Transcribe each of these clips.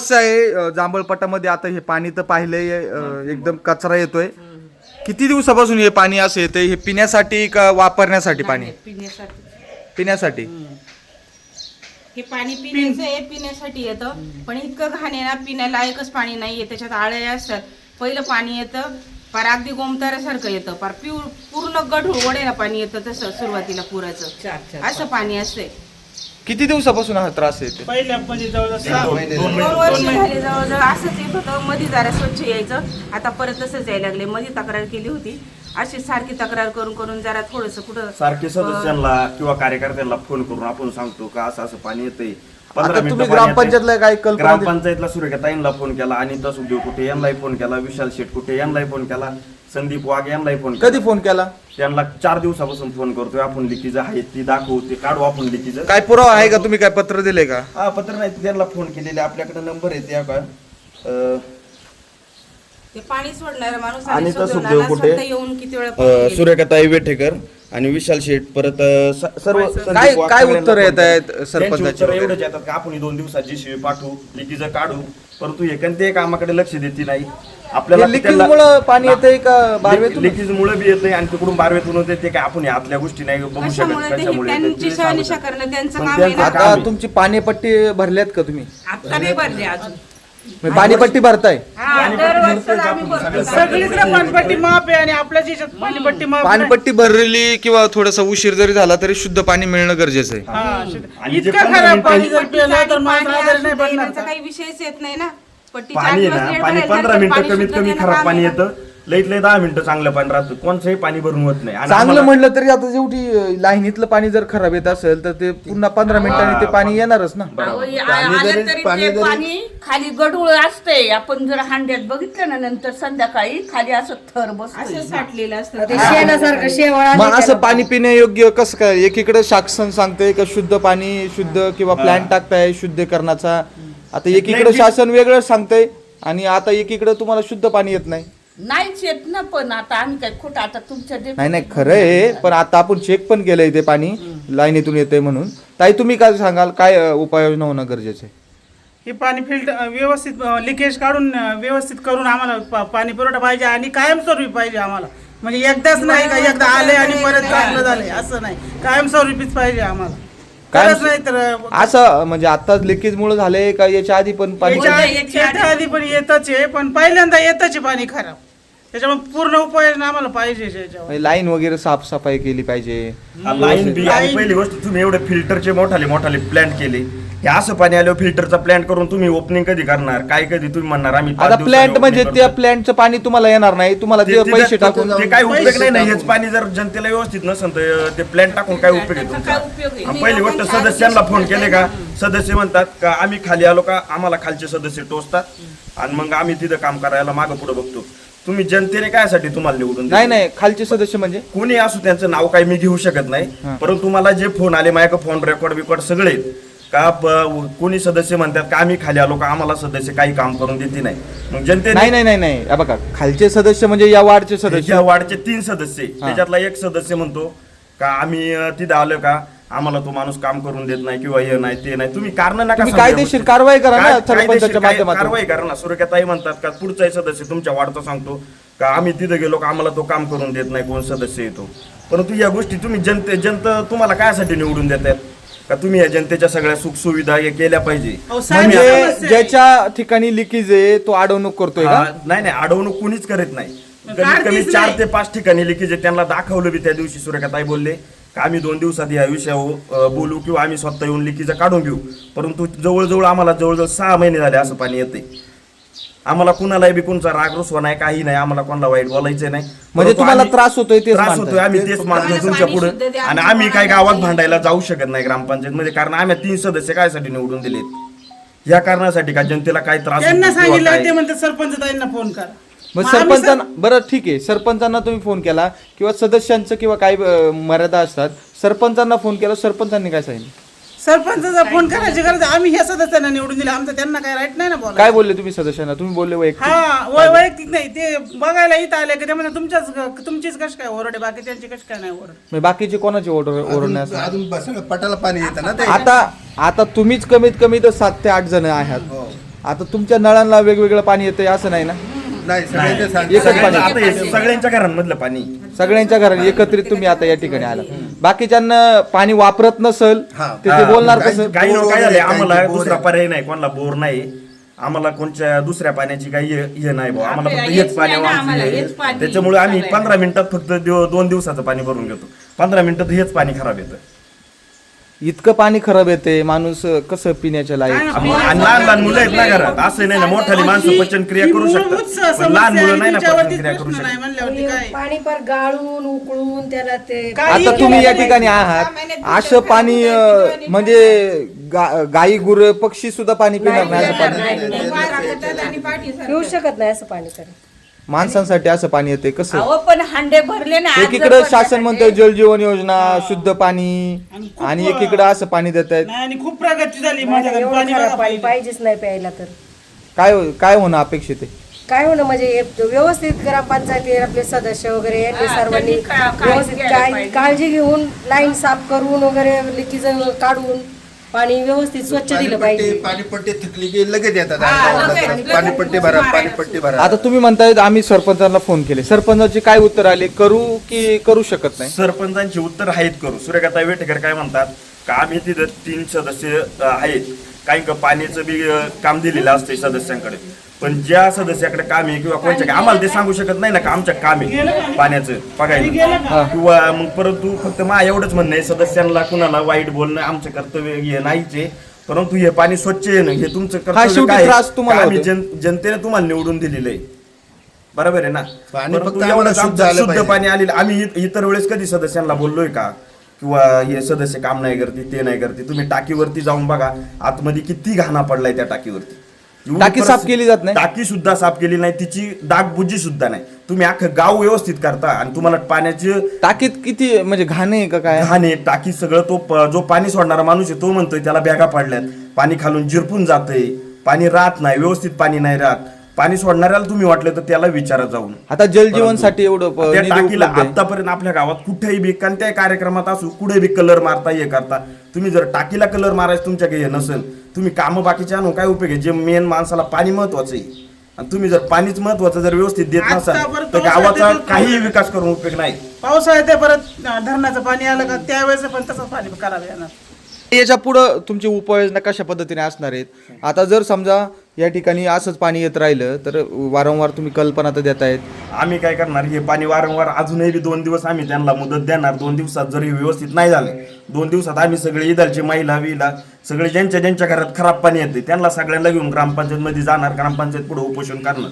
समस्या आहे जांभळपटामध्ये. आता हे पाणी तर पाहिलंय एकदम कचरा येतोय. किती दिवसापासून हे पाणी असं येतंय? हे पिण्यासाठी का वापरण्यासाठी पाणी? पिण्यासाठी. हे पाणी पिण्याचं आहे, पिण्यासाठी येतं. पण इतकं घाण आहे ना, पिण्यालायकच पाणी नाहीये. त्याच्यात आळ्या असतात. पहिलं पाणी येतं पार अगदी गोमताऱ्यासारखं येतं, पार पूर्ण गढूळ वडेला पाणी येतं. तसं सुरुवातीला पुराचं असं पाणी असतंय. किती दिवसापासून हा त्रास येते? पहिल्या म्हणजे जवळजवळ 2 वर्ष झाले जवळजवळ असंच येत होतं. मध्ये जरा स्वच्छ यायचं, आता परत तसंच यायला लागले. मध्ये तक्रार केली होती, अशी सारखी तक्रार करून करून जरा थोडंसं कुठं सारखे सदस्यांना किंवा कार्यकर्त्यांना फोन करून आपण सांगतो का असं असं पाणी येतंय. आता तुम्ही ग्रामपंचायतला काय कल्पना? ग्रामपंचायतला सुरेखाताईंना फोन केला, अनिता सुखदेव कुठे यांनाही फोन केला, विशाल शेठ कुठे यांनाही फोन केला, संदीप वाघ यांनाही फोन केला. कधी फोन केला? त्यांना 4 दिवसापासून फोन करतोय आपण. लिकीज आहे ती दाखवू, ते काढू आपण लिकीज. काय पुरावा आहे का? तुम्ही काय पत्र दिले का? हा पत्र नाही, त्यांना फोन केलेले, आपल्याकडे नंबर आहे त्या का ते पाणी सोडणारा माणूस आणि आणि सुखदेव कुठे, येऊन किती वेळा सुरेखाताई वेठेकर आणि विशाल शेठ परत सर्व काय काय उत्तर येत आहेत सरपंचाचे? एवढंच येतात का आपण 2 दिवसात जीसीबी पाठवू, लिकीज काढू, परंतु एखाद्या कामाकडे लक्ष देते नाही. आपल्याला लिकेजमुळे पाणी येतंय का बारवेतून? लिकीजमुळे बी येतंय आणि तिकडून बारवेतून होते. ते काय आपण आतल्या गोष्टी नाही बघू शकत कशामुळे त्यांची शहानिशा करणं त्यांचं पण काम आहे ना. आता तुमची पाणीपट्टी भरल्यात का तुम्ही? आता नाही भरले अजून. पाणीपट्टी भरताय? सगळीकडे पाणीपट्टी माफ आहे आणि आपल्या याच्यात पाणीपट्टी माफ नाही. पाणीपट्टी भरलेली किंवा थोडासा उशीर जरी झाला तरी शुद्ध पाणी मिळणं गरजेचं आहे. हा, आणि जे इतकं 15 खराब मिनिटं- पाणी जर पिलं तर माणूस पाणी आजारी असू नाही दे, पडणार यांचा का? काही विषयच येत नाही ना. पट्टी पाणी आहे 4 ना, दिवस पाणी लेट झालं 15 तर मिनिटं पाणी कमीत शुद्ध कमी देणं खराब काम पाणी आहे ना. येतं. लईत लई 10 मिनिटं चांगलं पाणी राहतं. कोणचंही पाणी भरून होत नाही. आणि चांगलं आम्हाला- म्हणलं तरी आता जेवढी लाईनीतलं पाणी जर खराब येत असेल तर ते पुन्हा 15 मिनिटांनी ते पाणी येणारच ना. अहो, आलं तरी ते पाणी खाली गढूळ असते. आपण जर हांड्यात बघितलं ना नंतर संध्याकाळी खाली असं थर बसतं. असं साठलेलं असतं. मग असं पाणी पिण्यायोग्य कसं काय? एकीकडे शासन सांगतंय का शुद्ध पाणी, शुद्ध किंवा प्लॅन टाकताय शुद्धीकरणाचा. आता एकीकडे शासन वेगळं सांगतंय आणि आता एकीकडे तुम्हाला शुद्ध पाणी येत नाही. नाहीच येत ना. पण आता आम्ही काय खोटं आता तुमच्या नाही नाही खरं आहे, पण आता आपण चेक पण केलंय ते पाणी लाईनीतून येतंय म्हणून. ताई तुम्ही काय सांगाल, काय उपाययोजना होणं गरजेचं आहे? हे पाणी फिल्टर व्यवस्थित लिकेज काढून व्यवस्थित करून आम्हाला पाणी पुरवठा पाहिजे आणि कायमस्वरूपी पाहिजे आम्हाला. म्हणजे एकदाच नाही का एकदा आले आणि परत चांगलं झालंय असं नाही, कायमस्वरूपीच पाहिजे आम्हाला. खरंच नाही तर असं म्हणजे आताच लिकेज मुळे झालंय का याच्या आधी पण पाणी? याच्या आधी पण येतच आहे, पण पहिल्यांदा येतच आहे पाणी खराब. त्याच्यामुळे पूर्ण उपाययोजना आम्हाला पाहिजे याच्यावर. लाईन वगैरे साफसफाई केली पाहिजे. लाईन बी आणि पहिली गोष्ट तुम्ही एवढे फिल्टरचे मोठाले प्लॅन केले. हे असं पाणी आल्यावर फिल्टरचा प्लॅन करून तुम्ही ओपनिंग कधी करणार? काय कधी तुम्ही म्हणणार आम्ही आता प्लॅन्ट म्हणजे त्या प्लॅन्टचं पाणी तुम्हाला येणार नाही, तुम्हाला ते पैसे टाकून ते काय उपयोग नाही. हेच पाणी जर जनतेला व्यवस्थित नसेल तर ते प्लॅन टाकून काय उपयोग आहे तुमचा? आणि पहिली गोष्ट सदस्यांना फोन केले का? सदस्य म्हणतात का आम्ही खाली आलो का आम्हाला खालचे सदस्य टोचतात आणि मग आम्ही तिथं काम करायला मागं पुढे बघतो. तुम्ही जनतेने कायसाठी तुम्हाला निवडून नाही नाही खालचे सदस्य म्हणजे कोणी असू त्यांचं नाव काही मी घेऊ शकत नाही, परंतु तुम्हाला जे फोन आले माझ्या फोन रेकॉर्ड सगळे का कोणी सदस्य म्हणतात का आम्ही खाली आलो का आम्हाला सदस्य काही काम करून देते नाही. मग जनते नाही नाही नाही नाही हे बघा, खालचे सदस्य म्हणजे या वार्डचे सदस्य. या वार्डचे 3 सदस्य, त्याच्यातला एक सदस्य म्हणतो का आम्ही तिथे आलो का आम्हाला तो माणूस काम करून देत नाही किंवा हे नाही ते नाही. तुम्ही कारण नका सांगू. कायदेशीर कारवाई करा ना सरपंचाच्या माध्यमातून. कारवाई करा ना. सुरेखाताई म्हणतात का पुढचाही सदस्य तुमच्या वार्डचा सांगतो का आम्ही तिथे गेलो का आम्हाला तो काम करून देत नाही कोण सदस्य येतो. परंतु या गोष्टी तुम्ही जनता तुम्हाला कायसाठी निवडून देतात का? तुम्ही या जनतेच्या सगळ्या सुखसुविधा हे केल्या पाहिजे. म्हणजे ज्याच्या ठिकाणी लिकेज आहे तो अडवणूक करतोय का? नाही अडवणूक कुणीच करत नाही. कमीत कमी 4 ते 5 ठिकाणी लिकेज आहे. त्यांना दाखवलं बी त्या दिवशी. सुरेखाताई बोलले का आम्ही 2 दिवसात या विषयावर बोलू किंवा आम्ही स्वतः येऊन लिकीज काढून घेऊ. परंतु आम्हाला जवळजवळ 6 महिने झाले असं पाणी येते. आम्हाला कुणालाही बी कोणचा राग रुसवा नाही, काही नाही, आम्हाला कोणाला वाईट बोलायचं नाही. म्हणजे तुम्हाला त्रास होतोय तेच त्रास होतोय, आम्ही तेच मानतो तुमच्या पुढे. आणि आम्ही काही गावात भांडायला जाऊ शकत नाही ग्रामपंचायत मध्ये, कारण आम्ही 3 सदस्य कायसाठी निवडून दिलेत? या कारणासाठी का जनतेला काय त्रास त्यांना सांगितलं ते म्हणतात सरपंच ताईंना फोन करा. मग सरपंचांना बरं ठीक आहे, सरपंचांना तुम्ही फोन केला किंवा सदस्यांचं किंवा काही मर्यादा असतात, सरपंचांना फोन केला, सरपंचांनी काय सांगितलं? सरपंचाचा फोन करायची गरज आम्ही ह्या सदस्यांना निवडून दिले, आमचा त्यांना काय राईट नाही ना बोला. काय बोलले तुम्ही सदस्यांना? तुम्ही बोलले वैयक्तिक? हा वैयक्तिक नाही, ते बघायला इथं आले की त्यामध्ये तुमचीच कश काय ओरडे, बाकी त्यांची कश काय नाही ओरड. बाकीचे कोणाचे ओरडण्यास? अजून पटाला पाणी येतं ना ते. आता तुम्हीच कमीत कमी तर 7 ते 8 जण आहात. आता तुमच्या नळांना वेगवेगळं पाणी येतंय असं नाही ना? नाही सगळ्यांचे एकच पाणी. आता हे सगळ्यांच्या घरांमधलं पाणी सगळ्यांच्या घरात एकत्रित तुम्ही आता या ठिकाणी आला. बाकीच्यांना पाणी वापरत नसेल हा. ते बोलणार कसं? काही बोर काय वगैरे, झाले आम्हाला काही बोर दुसरा आहे. पर्याय नाही, कोणाला बोर नाही, आम्हाला कोणत्या दुसऱ्या पाण्याची काही हे नाही भाऊ, आम्हाला फक्त आपल्याला हेच पाणी हेच नाही ना, आम्हाला हेच वाचले. पाणी त्याच्यामुळे आम्ही चालायला. 15 मिनिटात फक्त 2 दिवसाचं पाणी भरून घेतो. 15 मिनिटात हेच पाणी खराब येतं. इतकं पाणी खराब येते, माणूस कसं पिण्याच्या लायक? आणि लहान लहान मुलं आहेत ना घरात, असं नाही ना मोठाली माणसं पचन क्रिया करू शकतात, पण लहान मुलं नाही ना पचन क्रिया करू नाही शकत. म्हणल्यावरती काय पाणी पर गाळून उकळून त्याला ते काही आता तुम्ही या केलं ठिकाणी आहात, असं पाणी म्हणजे गाई गुर पक्षी सुद्धा पाणी पिणार नाही असं पाणी? पिऊ शकत नाही असं पाणी तरी. माणसांसाठी असं पाणी येते कसं? अहो पण हांडे भरले ना, आज जर एकीकडे भरले शासन हांडे, म्हणतंय जल जीवन योजना, शुद्ध पाणी, आणि खूप आणि एकीकडे असं पाणी देत आहेत. नाही, आणि खूप प्रगती झाली माझ्या घरी. एवढं पाणी खराब बघा पाणी पाहिजे. पाहिजेच नाही प्यायला तर. काय होणं अपेक्षित आहे? काय होणं म्हणजे व्यवस्थित ग्रामपंचायती आपले सदस्य वगैरे यांनी सर्वांनी त्यांनी काळजी व्यवस्थित घ्यायला पाहिजे. काळजी घेऊन लाईन साफ करून वगैरे लिकीज काढून पाणी व्यवस्थित स्वच्छ दिलं पाहिजे. पाणीपट्टी थकली की लगेच येतात लगेच. पाणीपट्टी भरा पाणीपट्टी भरा. आता तुम्ही म्हणतायत आम्ही सरपंचांना फोन केले, सरपंचाचे काय उत्तर आले? करू की करू शकत नाही? सरपंचांची उत्तर आहेत करू. सूर्यकांता वेटेकर काय म्हणतात का आम्ही तिथं 3 सदस्य आहेत, काही पाण्याचं बी काम दिलेलं असते सदस्यांकडे, पण ज्या सदस्याकडे काम आहे किंवा कोणत्या आम्हाला ते सांगू शकत नाही ना का आमच्या काम आहे पाण्याचं बघायला, किंवा मग परंतु फक्त मा एवढंच म्हणणं आहे सदस्यांना कुणाला वाईट बोलणं आमचं कर्तव्य हे नाहीच आहे, परंतु हे पाणी स्वच्छ येणं हे तुमचं कर्तव्य शेवटी काय त्रास तुम्हाला आम्ही होतोय. जनतेने तुम्हाला निवडून दिलेलं आहे, बरोबर आहे ना? पाणी परंतु फक्त आम्हाला एवढंच शुद्ध आमचं आलं शुद्ध पाहिजे. पाणी आलेलं. आम्ही इतर वेळेस कधी सदस्यांना बोललोय का किंवा हे सदस्य काम नाही करते ते नाही करते? तुम्ही टाकीवरती जाऊन बघा, आतमध्ये किती घाणा पडलाय त्या टाकीवरती. एवढी टाकी साफ केली जात नाही? टाकी सुद्धा साफ केली नाही, तिची डागबुजी सुद्धा नाही. तुम्ही अख्खं गाव व्यवस्थित करता आणि तुम्हाला पाण्याची टाकीत किती म्हणजे घाण आहे का काय? घाण आहे टाकी सगळं. तो जो पाणी सोडणारा माणूस आहे तो म्हणतोय त्याला बॅगा पाडल्यात, पाणी खालून जिरपून जातंय, पाणी राहत नाही, व्यवस्थित पाणी नाही राहत. पाणी सोडणाऱ्याला तुम्ही वाटलं तर त्याला विचारा जाऊन. आता जलजीवनसाठी एवढं त्या निधी टाकीला उपलब्ध आहे. आतापर्यंत आपल्या गावात कुठेही बी कोणत्याही कार्यक्रमात असू कुठे बी कलर मारता हे करता. तुम्ही जर टाकीला कलर मारायचं तुमच्याकडे हे नसेल, तुम्ही कामं बाकीचे आणून काय उपयोग आहे? जे मेन माणसाला पाणी महत्वाचं आहे आणि तुम्ही जर पाणीच महत्वाचं जर व्यवस्थित देत नसाल आतापर्यंत तर गावाचा पावसाळ्यात काही विकास करून उपयोग नाही. पावसाळ्यात ते परत धरणाचं पाणी आलं का त्यावेळेस पण तसंच पाणी करावं येणार. याच्या पुढं तुमची उपाययोजना कशा पद्धतीने असणार आहेत? आता जर समजा या ठिकाणी असंच पाणी येत राहिलं तर वारंवार तुम्ही कल्पना तर देतायत, आम्ही काय करणार? हे पाणी वारंवार अजूनही बी 2 दिवस आम्ही त्यांना मुदत देणार. 2 दिवसात जर हे व्यवस्थित नाही झालं, 2 दिवसात आम्ही सगळे इदालचे महिला विला सगळे ज्यांच्या घरात खराब पाणी येते त्यांना सगळ्यांना घेऊन ग्रामपंचायत मध्ये जाणार, ग्रामपंचायत पुढे उपोषण करणार.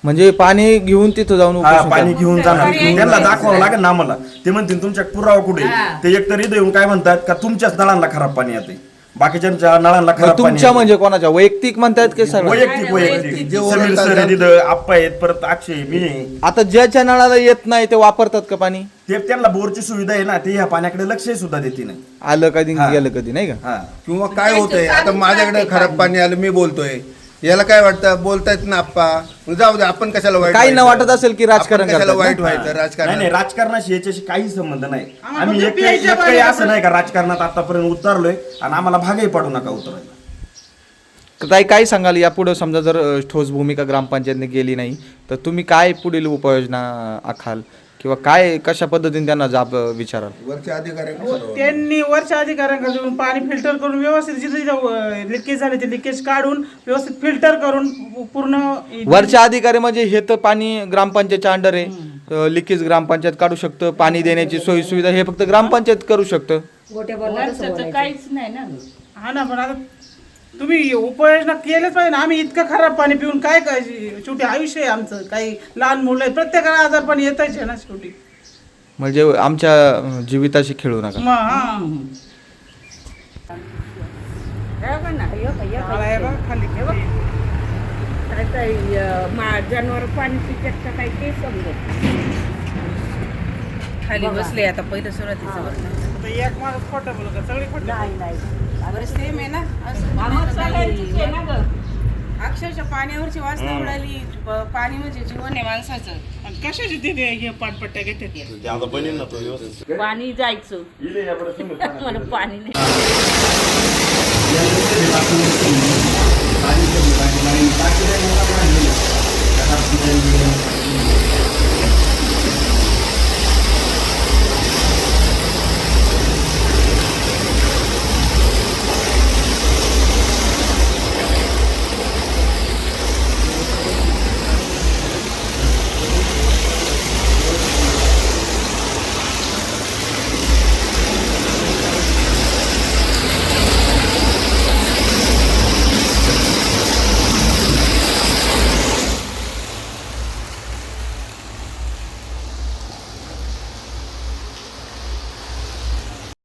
म्हणजे पाणी घेऊन तिथं जाऊन हा, उपोषण पाणी करा. घेऊन जाणार. त्यांना दाखवावं लागेल ना आम्हाला. ते म्हणतील तुमच्या पुरावा कुठे? ते एकतर इथं येऊन काय म्हणतात का तुमच्याच नळांना खराब पाणी येते, बाकीच्यांच्या नळांना खराब पाणी तुमच्या येते. म्हणजे कोणाच्या वैयक्तिक म्हणतायत की सगळं? वैयक्तिक जे समीर ओरडतात सर आहे तिथं, आप्पा आहेत, परत अक्षय मी आहे. आता ज्याच्या नळाला येत नाही ते वापरतात का पाणी? ते त्यांना बोरची सुविधा आहे ना, ते ह्या पाण्याकडे लक्ष सुद्धा देते नाही. आलं कधी हा. गेलं कधी नाही का? हा, किंवा काय होतंय आता माझ्याकडे खराब पाणी आलं, मी बोलतोय, याला काय वाटतं? बोलतायत ना आप्पा, जाऊ दे, आपण कशाला वाईट काही न व्हायचं? वाटत असेल की राजकारण आपण कशाला करतात वाईट ना? व्हायचं नाही राजकारण? नाही, राजकारणाशी याच्याशी काही संबंध नाही. आम्हाला आम्ही फक्त एकही प्यायच्या असं पाण्याला नाही का राजकारणात आतापर्यंत उतरलोय आणि आम्हाला भागही पाडू नका उतरायला. ताई काय सांगाल यापुढे समजा जर ठोस भूमिका ग्रामपंचायतने केली नाही तर तुम्ही काय पुढील उपाययोजना आखाल किंवा काय कशा पद्धतीने त्यांना जाब विचाराल? वरच्या अधिकाऱ्यांकडे त्यांनी वरच्या अधिकाऱ्यांकडे जाऊन पाणी फिल्टर करून व्यवस्थित जिथे लिकेज झाले ते लिकेज काढून व्यवस्थित फिल्टर करून पूर्ण वरच्या अधिकारी म्हणजे हे तर पाणी ग्रामपंचायतच्या अंडर आहे, लिकेज ग्रामपंचायत काढू शकतं, पाणी देण्याची सोयी सुविधा हे फक्त ग्रामपंचायत करू शकतं. गोट्या बोलला कसं वरचं तर बोलायचं? काहीच नाही ना. हा ना, पण आता तुम्ही उपाययोजना केल्याच पाहिजे ना. आम्ही इतकं खराब पाणी पिऊन काय करायची? शेवटी आयुष्य आहे आमचं, काही लहान मुलं आहेत, प्रत्येकाला आजार पाणी येतच आहे ना शेवटी. म्हणजे आमच्या जीविताशी खेळू नका. मग हा. हे बघ ना, हे बघ, हे बघ. मला हे बघ खाली. काय काय जनावर पाणी पितात का काय ते समजत. खाली बसले आता पहिलं सुरुवातीचं बघ. आता एक माणूस खोटं बोलत का? सगळी खोटं नाही नाही. बरं सेम आहे ना असं. आम्हाला सगळ्यांचीच आहे ना गं. अक्षरशः पाण्यावरची वासना उडाली. पाणी म्हणजे जीवन आहे माणसाचं. आणि कशाची तिथे हे पाणपट्ट्या घेतात? पाणी जायचं मला पाणी नाही.